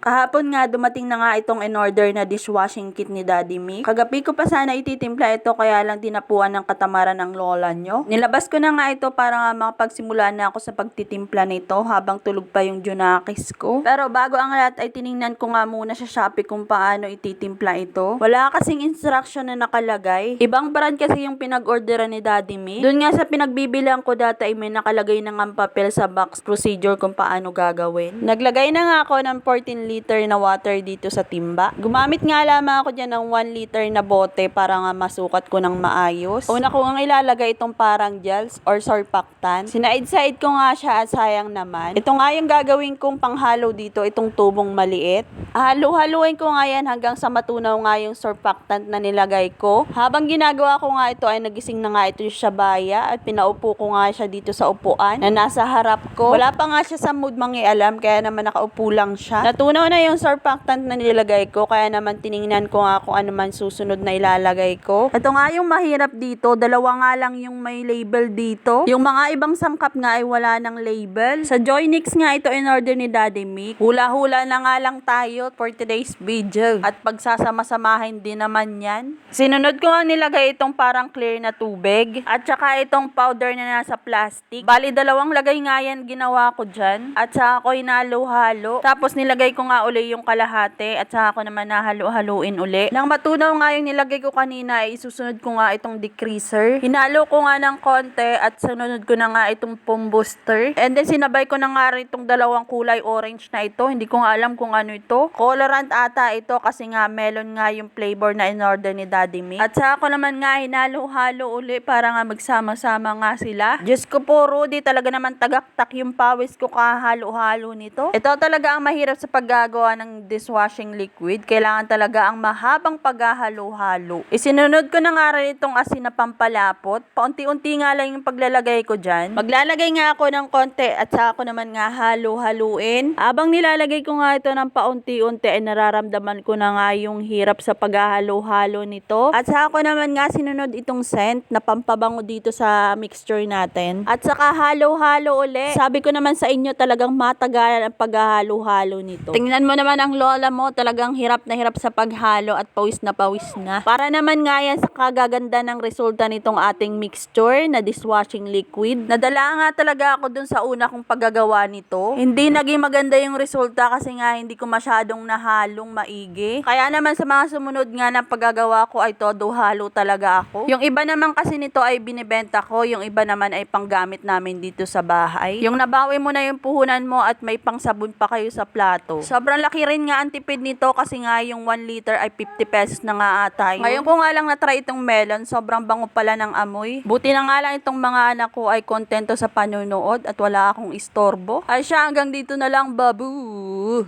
Kahapon nga dumating na nga itong in-order na dishwashing kit ni Daddy Mick. Kagabi ko pa sana ititimpla ito kaya lang tinapuan ng katamaran ng lola nyo. Nilabas ko na nga ito para nga makapagsimula na ako sa pagtitimpla nito habang tulog pa yung junakis ko. Pero bago ang lahat ay tiningnan ko nga muna sa Shopee kung paano ititimpla ito. Wala kasing instruction na nakalagay. Ibang brand kasi yung pinag-orderan ni Daddy Mick. Doon nga sa pinagbibilang ko dati ay may nakalagay na nga papel sa box procedure kung paano gagawin. Naglagay na nga ako ng 14 liter na water dito sa timba. Gumamit nga lamang ako dyan ng 1 liter na bote para nga masukat ko ng maayos. Una ko nga ilalagay itong parang gels or surfactant. Sinaid-side ko nga siya at sayang naman. Ito nga yung gagawin kong panghalo dito, itong tubong maliit. Halu-haluin ko nga yan hanggang sa matunaw nga yung surfactant na nilagay ko. Habang ginagawa ko nga ito ay nagising na nga ito yung shabaya at pinaupo ko nga siya dito sa upuan na nasa harap ko. Wala pa nga siya sa mood mangialam kaya naman nakaupo lang siya. Natunaw na yung surfactant na nilagay ko kaya naman tiningnan ko nga kung ano man susunod na ilalagay ko. Ito nga yung mahirap dito, dalawa nga lang yung may label dito. Yung mga ibang sangkap nga ay wala ng label. Sa Joynix nga ito in order ni Daddy Mick. Hula-hula na nga lang tayo for today's video. At pagsasama-samahin din naman yan. Sinunod ko nga nilagay itong parang clear na tubig at saka itong powder na nasa plastic. Bali dalawang lagay nga yan ginawa ko dyan. At saka ko hinalo-halo. Tapos nilagay ko nga uli yung kalahati at saka ko naman nahalo-haluin uli. Nang matunaw nga yung nilagay ko kanina ay isusunod ko nga itong decreaser. Hinalo ko nga ng konti at sunod ko na nga itong foam booster. And then sinabay ko na nga rin itong dalawang kulay orange na ito. Hindi ko nga alam kung ano ito. Colorant ata ito kasi nga melon nga yung flavor na in order ni Daddy Mick. At saka ko naman nga hinalo-halo uli para nga magsama-sama nga sila. Diyos ko po Rudy, talaga naman tagaktak yung pawis ko kahalo-halo nito. Ito talaga ang mahirap sa paggagawa ng dishwashing liquid. Kailangan talaga ang mahabang paghahalo-halo. Isinunod ko na nga rin itong asin na pampalapot. Paunti-unti nga lang yung paglalagay ko dyan. Maglalagay nga ako ng konti at saka ko naman nga halo-haluin. Habang nilalagay ko nga ito ng paunti-unti ay nararamdaman ko na nga yung hirap sa paghahalo-halo nito. At saka ko naman nga sinunod itong scent na pampabango dito sa mixture natin. At saka halo-halo uli. Sabi ko naman sa inyo talagang matagalan ang paghahalo-halo nito. Tingnan mo naman ang lola mo, talagang hirap na hirap sa paghalo at pawis na. Para naman nga yan sa kagaganda ng resulta nitong ating mixture na dishwashing liquid. Nadala nga talaga ako dun sa una kong paggagawa nito. Hindi naging maganda yung resulta kasi nga hindi ko masyadong nahalong maigi. Kaya naman sa mga sumunod nga na paggagawa ko ay todo halo talaga ako. Yung iba naman kasi nito ay binibenta ko, yung iba naman ay panggamit namin dito sa bahay. Yung nabawi mo na yung puhunan mo at may pangsabon pa kayo sa plato. Sobrang laki rin nga ang tipid nito kasi nga yung 1 liter ay 50 pesos na nga ata. Ngayon ko nga lang na-try itong melon, sobrang bango pala ng amoy. Buti na nga lang itong mga anak ko ay kontento sa panonood at wala akong istorbo. Ay siya, hanggang dito na lang, babu!